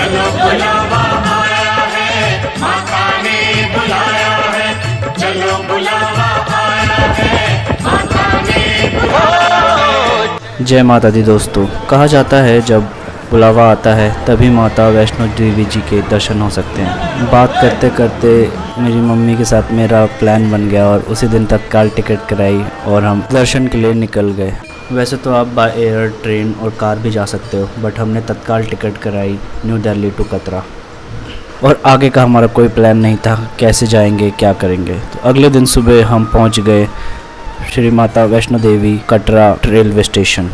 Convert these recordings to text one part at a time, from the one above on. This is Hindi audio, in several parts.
चलो बुलावा आया है, माता ने बुलाया है, चलो बुलावा आया है, माता ने बुलाया है। जय माता दी दोस्तों, कहा जाता है जब बुलावा आता है तभी माता वैष्णो देवी जी के दर्शन हो सकते हैं। बात करते करते मेरी मम्मी के साथ मेरा प्लान बन गया और उसी दिन तत्काल टिकट कराई और हम दर्शन के लिए निकल गए। वैसे तो आप बाय एयर, ट्रेन और कार भी जा सकते हो, बट हमने तत्काल टिकट कराई न्यू दिल्ली टू कतरा। और आगे का हमारा कोई प्लान नहीं था, कैसे जाएंगे क्या करेंगे। तो अगले दिन सुबह हम पहुंच गए Shri Mata Vaishno Devi Katra railway station.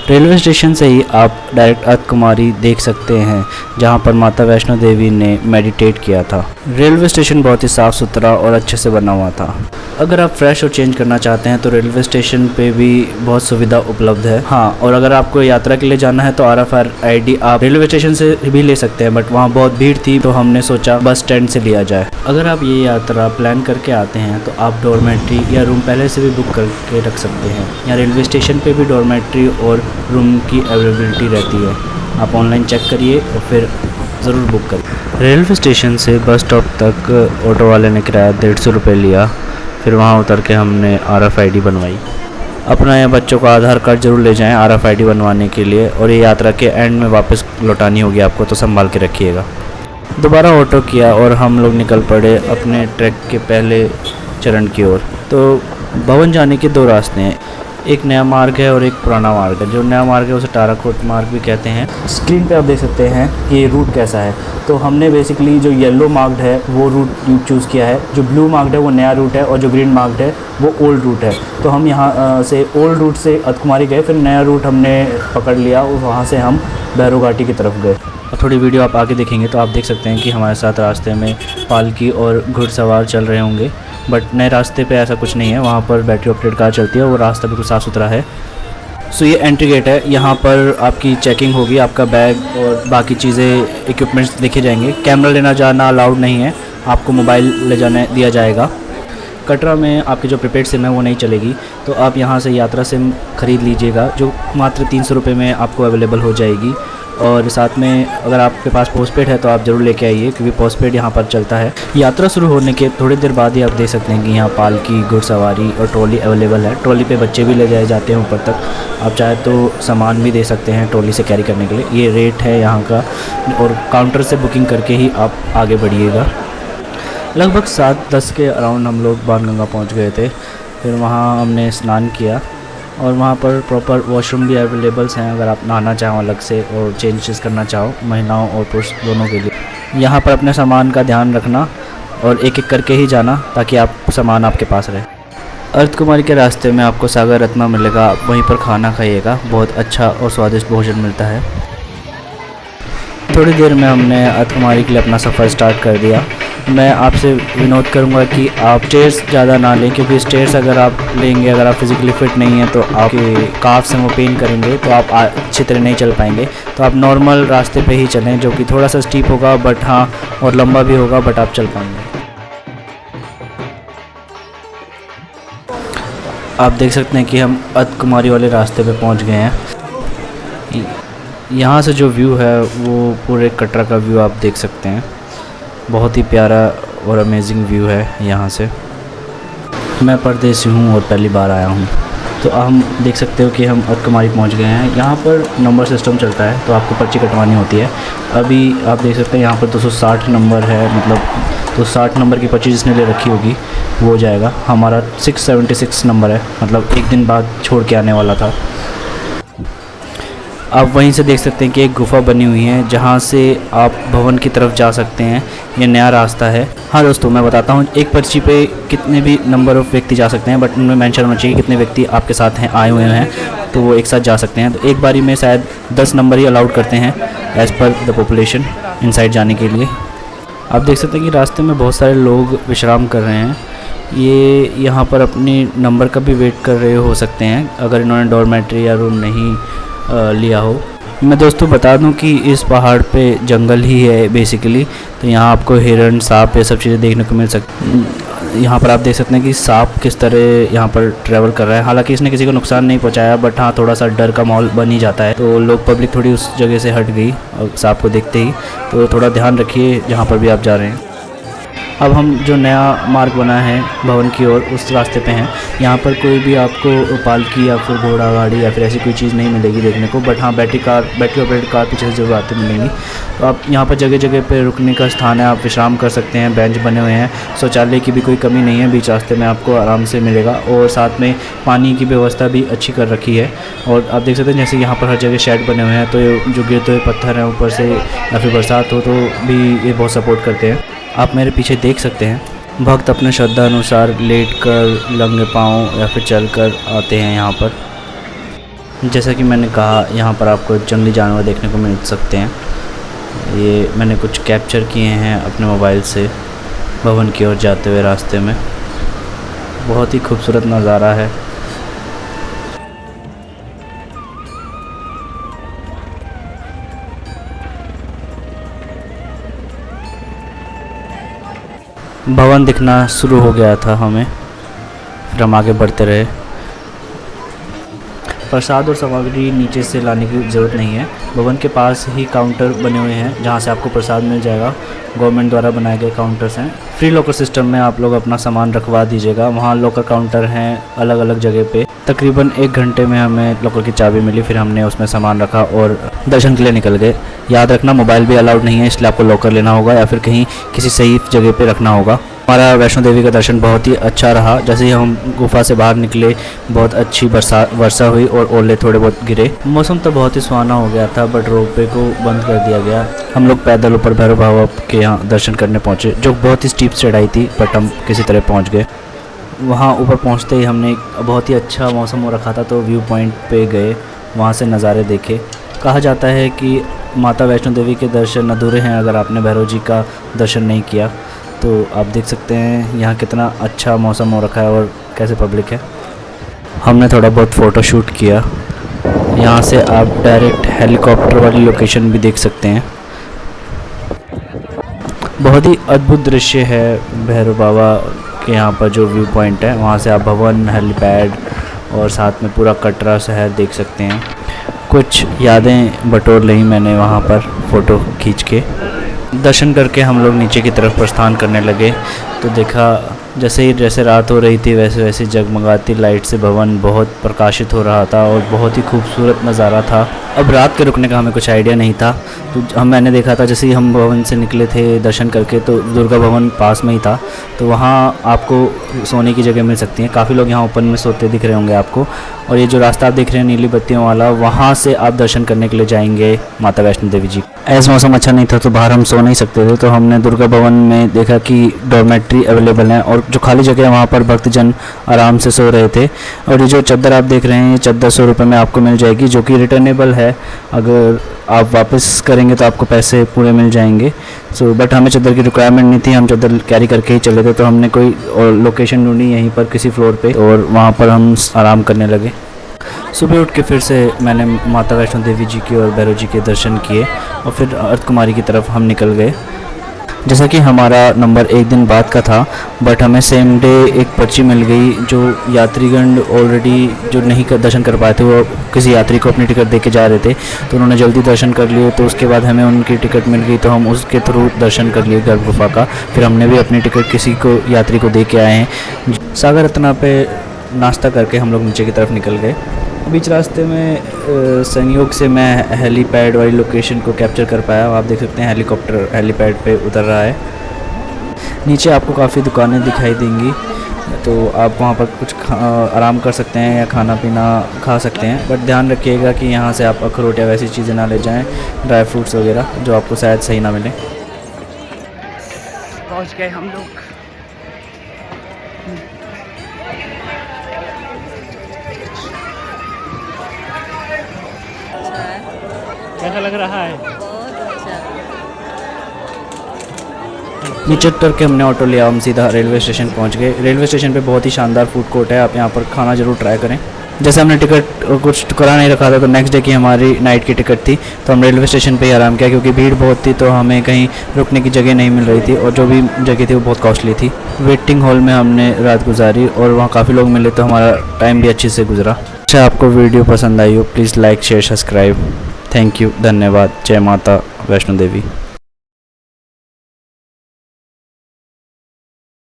Railway station से ही आप डायरेक्ट अर्थ कुमारी देख सकते हैं, जहां पर माता वैष्णो देवी ने मेडिटेट किया था। रेलवे स्टेशन बहुत ही साफ़ सुथरा और अच्छे से बना हुआ था। अगर आप फ्रेश और चेंज करना चाहते हैं तो रेलवे स्टेशन पे भी बहुत सुविधा उपलब्ध है। हाँ, और अगर आपको यात्रा के लिए जाना है तो RFID आप रेलवे स्टेशन से भी ले सकते हैं, बट वहाँ बहुत भीड़ थी तो हमने सोचा बस स्टैंड से लिया जाए। अगर आप ये यात्रा प्लान करके आते हैं तो आप डॉर्मेट्री या रूम पहले से भी बुक करके रख सकते हैं। यहाँ रेलवे स्टेशन पे भी डॉर्मेट्री और रूम की अवेलेबिलिटी रहती है। आप ऑनलाइन चेक करिए और फिर ज़रूर बुक करिए। रेलवे स्टेशन से बस स्टॉप तक ऑटो वाले ने किराया 150 रुपये लिया। फिर वहाँ उतर के हमने RFID बनवाई। अपना या बच्चों का आधार कार्ड जरूर ले जाएं RFID बनवाने के लिए, और ये यात्रा के एंड में वापस लौटानी होगी आपको, तो संभाल के रखिएगा। दोबारा ऑटो किया और हम लोग निकल पड़े अपने ट्रैक के पहले चरण की ओर। तो भवन जाने के दो रास्ते हैं, एक नया मार्ग है और एक पुराना मार्ग है। जो नया मार्ग है उसे टाराकोट मार्ग भी कहते हैं। स्क्रीन पे आप देख सकते हैं कि ये रूट कैसा है। तो हमने बेसिकली जो येलो मार्क्ड है वो रूट चूज़ किया है, जो ब्लू मार्क्ड है वो नया रूट है और जो ग्रीन मार्क्ड है वो ओल्ड रूट है। तो हम यहाँ से ओल्ड रूट से अर्थ गए, फिर नया रूट हमने पकड़ लिया और वहाँ से हम भैरव घाटी की तरफ गए। और थोड़ी वीडियो आप आगे देखेंगे तो आप देख सकते हैं कि हमारे साथ रास्ते में पालकी और घुड़सवार चल रहे होंगे, बट नए रास्ते पे ऐसा कुछ नहीं है। वहाँ पर बैटरी ऑपरेटेड कार चलती है, वो रास्ता बिल्कुल साफ़ सुथरा है। सो ये एंट्री गेट है, यहाँ पर आपकी चेकिंग होगी, आपका बैग और बाकी चीज़ें इक्विपमेंट्स देखे जाएंगे। कैमरा लेना जाना अलाउड नहीं है, आपको मोबाइल ले जाने दिया जाएगा। कटरा में आपकी जो प्रीपेड सिम है वो नहीं चलेगी, तो आप यहाँ से यात्रा सिम ख़रीद लीजिएगा, जो मात्र 300 रुपये में आपको अवेलेबल हो जाएगी। और साथ में अगर आपके पास पोस्टपेड है तो आप ज़रूर लेके आइए, क्योंकि पोस्टपेड यहाँ पर चलता है। यात्रा शुरू होने के थोड़ी देर बाद ही आप देख सकते हैं कि यहाँ पालकी, घुड़सवारी और ट्रॉली अवेलेबल है। ट्रॉली पे बच्चे भी ले जाए जाते हैं ऊपर तक। आप चाहे तो सामान भी दे सकते हैं ट्रॉली से कैरी करने के लिए। ये रेट है यहाँ का, और काउंटर से बुकिंग करके ही आप आगे बढ़िएगा। लगभग 7-10 के अराउंड हम लोग बाणगंगा पहुँच गए थे। फिर वहाँ हमने स्नान किया और वहाँ पर प्रॉपर वॉशरूम भी अवेलेबल्स हैं, अगर आप नहाना चाहो अलग से और चेंजेस करना चाहो महिलाओं और पुरुष दोनों के लिए। यहाँ पर अपने सामान का ध्यान रखना और एक एक करके ही जाना, ताकि आप सामान आपके पास रहे। अर्थ कुमारी के रास्ते में आपको सागर रत्ना मिलेगा, आप वहीं पर खाना खाइएगा, बहुत अच्छा और स्वादिष्ट भोजन मिलता है। थोड़ी देर में हमने अर्थ कुमारी के लिए अपना सफ़र स्टार्ट कर दिया। मैं आपसे विनोद करूंगा कि आप स्टेयर्स ज़्यादा ना लें, क्योंकि स्टेयर्स अगर आप लेंगे, अगर आप फिज़िकली फ़िट नहीं हैं तो आपके काफ से वो पेन करेंगे, तो आप अच्छी तरह नहीं चल पाएंगे। तो आप नॉर्मल रास्ते पे ही चलें, जो कि थोड़ा सा स्टीप होगा बट हाँ, और लंबा भी होगा, बट आप चल पाएंगे। आप देख सकते हैं कि हम अर्थ कुमारी वाले रास्ते पे पहुंच गए हैं। यहाँ से जो व्यू है वो पूरे कटरा का व्यू आप देख सकते हैं। बहुत ही प्यारा और अमेजिंग व्यू है यहाँ से। मैं परदेसी हूँ और पहली बार आया हूँ। तो हम देख सकते हो कि हम अर्थ कुमारी पहुँच गए हैं। यहाँ पर नंबर सिस्टम चलता है, तो आपको पर्ची कटवानी होती है। अभी आप देख सकते हैं यहाँ पर 260 नंबर है, मतलब 260 नंबर की पर्ची जिसने ले रखी होगी वो हो जाएगा। हमारा 676 नंबर है, मतलब एक दिन बाद छोड़ के आने वाला था। आप वहीं से देख सकते हैं कि एक गुफ़ा बनी हुई है, जहाँ से आप भवन की तरफ जा सकते हैं। ये नया रास्ता है। हाँ दोस्तों, मैं बताता हूँ, एक पर्ची पे कितने भी नंबर ऑफ़ व्यक्ति जा सकते हैं, बट उनमें मेंशन होना चाहिए कितने व्यक्ति आपके साथ हैं, आए हुए हैं, तो वो एक साथ जा सकते हैं। तो एक बारी में शायद 10 नंबर ही अलाउड करते हैं as per the population inside जाने के लिए। आप देख सकते हैं कि रास्ते में बहुत सारे लोग विश्राम कर रहे हैं। ये यहाँ पर अपनी नंबर का भी वेट कर रहे हो सकते हैं, अगर इन्होंने डॉर्मेट्री या रूम नहीं लिया हो। मैं दोस्तों बता दूं कि इस पहाड़ पे जंगल ही है बेसिकली, तो यहाँ आपको हिरण, सांप, ये सब चीज़ें देखने को मिल सकती। यहाँ पर आप देख सकते हैं कि सांप किस तरह यहाँ पर ट्रैवल कर रहा है। हालांकि इसने किसी को नुकसान नहीं पहुँचाया, बट हाँ थोड़ा सा डर का माहौल बन ही जाता है। तो लोग, पब्लिक थोड़ी उस जगह से हट गई और सांप को देखते ही। तो थोड़ा ध्यान रखिए जहाँ पर भी आप जा रहे हैं। अब हम जो नया मार्ग बना है भवन की ओर उस रास्ते पे हैं। यहाँ पर कोई भी आपको पालकी या फिर घोड़ा गाड़ी या फिर ऐसी कोई चीज़ नहीं मिलेगी देखने को, बट हाँ बैटरी ऑपरेटेड कार पीछे से जरूर आती मिलेंगी। तो आप यहाँ पर जगह जगह पे रुकने का स्थान है, आप विश्राम कर सकते हैं, बेंच बने हुए हैं, शौचालय की भी कोई कमी नहीं है, बीच रास्ते में आपको आराम से मिलेगा। और साथ में पानी की व्यवस्था भी अच्छी कर रखी है। और आप देख सकते हैं जैसे यहाँ पर हर जगह शेड बने हुए हैं, तो जो गिरते हुए पत्थर हैं ऊपर से या फिर बरसात हो तो भी ये बहुत सपोर्ट करते हैं। आप मेरे पीछे देख सकते हैं भक्त अपने श्रद्धा अनुसार लेट कर, लंगे पाँव या फिर चल कर आते हैं यहाँ पर। जैसा कि मैंने कहा यहाँ पर आपको जंगली जानवर देखने को मिल सकते हैं। ये मैंने कुछ कैप्चर किए हैं अपने मोबाइल से भवन की ओर जाते हुए रास्ते में। बहुत ही खूबसूरत नज़ारा है। भवन दिखना शुरू हो गया था हमें, फिर हम आगे बढ़ते रहे। प्रसाद और सामग्री नीचे से लाने की ज़रूरत नहीं है। भवन के पास ही काउंटर बने हुए हैं जहां से आपको प्रसाद मिल जाएगा। गवर्नमेंट द्वारा बनाए गए काउंटर्स हैं। फ्री लॉकर सिस्टम में आप लोग अपना सामान रखवा दीजिएगा। वहाँ लॉकर काउंटर हैं अलग अलग जगह पे। तकरीबन 1 घंटे में हमें लॉकर की चाबी मिली, फिर हमने उसमें सामान रखा और दर्शन के लिए निकल गए। याद रखना मोबाइल भी अलाउड नहीं है, इसलिए आपको लॉकर लेना होगा या फिर कहीं किसी सेफ जगह पे रखना होगा। हमारा वैष्णो देवी का दर्शन बहुत ही अच्छा रहा। जैसे ही हम गुफा से बाहर निकले बहुत अच्छी वर्षा हुई और ओले थोड़े बहुत गिरे। मौसम तो बहुत ही सुहाना हो गया था, बट रोपवे को बंद कर दिया गया। हम लोग पैदल ऊपर भैरव बाबा के यहाँ दर्शन करने पहुँचे, जो बहुत ही स्टीप चढ़ाई थी, बट हम किसी तरह पहुँच गए। वहाँ ऊपर पहुँचते ही हमने बहुत ही अच्छा मौसम हो रखा था, तो व्यू पॉइंट पे गए, वहाँ से नज़ारे देखे। कहा जाता है कि माता वैष्णो देवी के दर्शन अधूरे हैं अगर आपने भैरव जी का दर्शन नहीं किया। तो आप देख सकते हैं यहाँ कितना अच्छा मौसम हो रखा है और कैसे पब्लिक है। हमने थोड़ा बहुत फ़ोटो शूट किया। यहाँ से आप डायरेक्ट हेलीकॉप्टर वाली लोकेशन भी देख सकते हैं। बहुत ही अद्भुत दृश्य है भैरव बाबा के यहाँ पर जो व्यू पॉइंट है। वहाँ से आप भवन, हेलीपैड और साथ में पूरा कटरा शहर देख सकते हैं। कुछ यादें बटोर ली मैंने वहाँ पर फ़ोटो खींच के। दर्शन करके हम लोग नीचे की तरफ प्रस्थान करने लगे तो देखा जैसे रात हो रही थी वैसे वैसे जगमगाती लाइट से भवन बहुत प्रकाशित हो रहा था और बहुत ही खूबसूरत नज़ारा था। अब रात के रुकने का हमें कुछ आइडिया नहीं था, तो मैंने देखा था जैसे ही हम भवन से निकले थे दर्शन करके तो दुर्गा भवन पास में ही था, तो वहाँ आपको सोने की जगह मिल सकती है। काफ़ी लोग यहाँ ओपन में सोते दिख रहे होंगे आपको। और ये जो रास्ता आप देख रहे हैं नीली बत्तियों वाला, वहाँ से आप दर्शन करने के लिए जाएंगे माता वैष्णो देवी जी। ऐसा मौसम अच्छा नहीं था तो बाहर हम सो नहीं सकते थे, तो हमने दुर्गा भवन में देखा कि डॉर्मेट्री अवेलेबल है और जो खाली जगह है वहाँ पर भक्तजन आराम से सो रहे थे। और ये जो चादर आप देख रहे हैं ये चादर 100 रुपये में आपको मिल जाएगी, जो कि रिटर्नेबल है। अगर आप वापस करेंगे तो आपको पैसे पूरे मिल जाएंगे। बट हमें चादर की रिक्वायरमेंट नहीं थी, हम चादर कैरी करके ही चले थे, तो हमने कोई लोकेशन ढूंढी यहीं पर किसी फ्लोर पे और वहाँ पर हम आराम करने लगे। सुबह उठ के फिर से मैंने माता वैष्णो देवी जी की और भैरव जी के दर्शन किए और फिर अर्थ कुमारी की तरफ हम निकल गए। जैसा कि हमारा नंबर 1 दिन बाद का था, बट हमें सेम डे एक पर्ची मिल गई। जो यात्रीगण ऑलरेडी जो नहीं दर्शन कर पाए थे वो किसी यात्री को अपनी टिकट दे के जा रहे थे, तो उन्होंने जल्दी दर्शन कर लिए। तो उसके बाद हमें उनकी टिकट मिल गई, तो हम उसके थ्रू दर्शन कर लिए गर्भ गुफा का। फिर हमने भी अपनी टिकट किसी को यात्री को दे के आए हैं। सागर रत्ना पे नाश्ता करके हम लोग नीचे की तरफ निकल गए। बीच रास्ते में संयोग से मैं हेलीपैड वाली लोकेशन को कैप्चर कर पाया। आप देख सकते हैं हेलीकॉप्टर हेलीपैड पे उतर रहा है। नीचे आपको काफ़ी दुकानें दिखाई देंगी, तो आप वहाँ पर कुछ आराम कर सकते हैं या खाना पीना खा सकते हैं। बट ध्यान रखिएगा कि यहाँ से आप अखरोट या वैसी चीज़ें ना ले जाएं, ड्राई फ्रूट्स वगैरह, जो आपको शायद सही ना मिले। पहुँच गए हम लोग। कैसा लग रहा है? बहुत अच्छा। नीचे उतर के हमने ऑटो लिया, हम सीधा रेलवे स्टेशन पहुंच गए। रेलवे स्टेशन पे बहुत ही शानदार फूड कोर्ट है, आप यहां पर खाना ज़रूर ट्राई करें। जैसे हमने टिकट कुछ करा नहीं रखा था, तो नेक्स्ट डे की हमारी नाइट की टिकट थी, तो हम रेलवे स्टेशन पे ही आराम किया क्योंकि भीड़ बहुत थी, तो हमें कहीं रुकने की जगह नहीं मिल रही थी और जो भी जगह थी वो बहुत कॉस्टली थी। वेटिंग हॉल में हमने रात गुजारी और वहाँ काफ़ी लोग मिले, तो हमारा टाइम भी अच्छे से गुजरा। अच्छा, आपको वीडियो पसंद आई हो please like share subscribe. Thank you, धन्यवाद। जय माता वैष्णो देवी।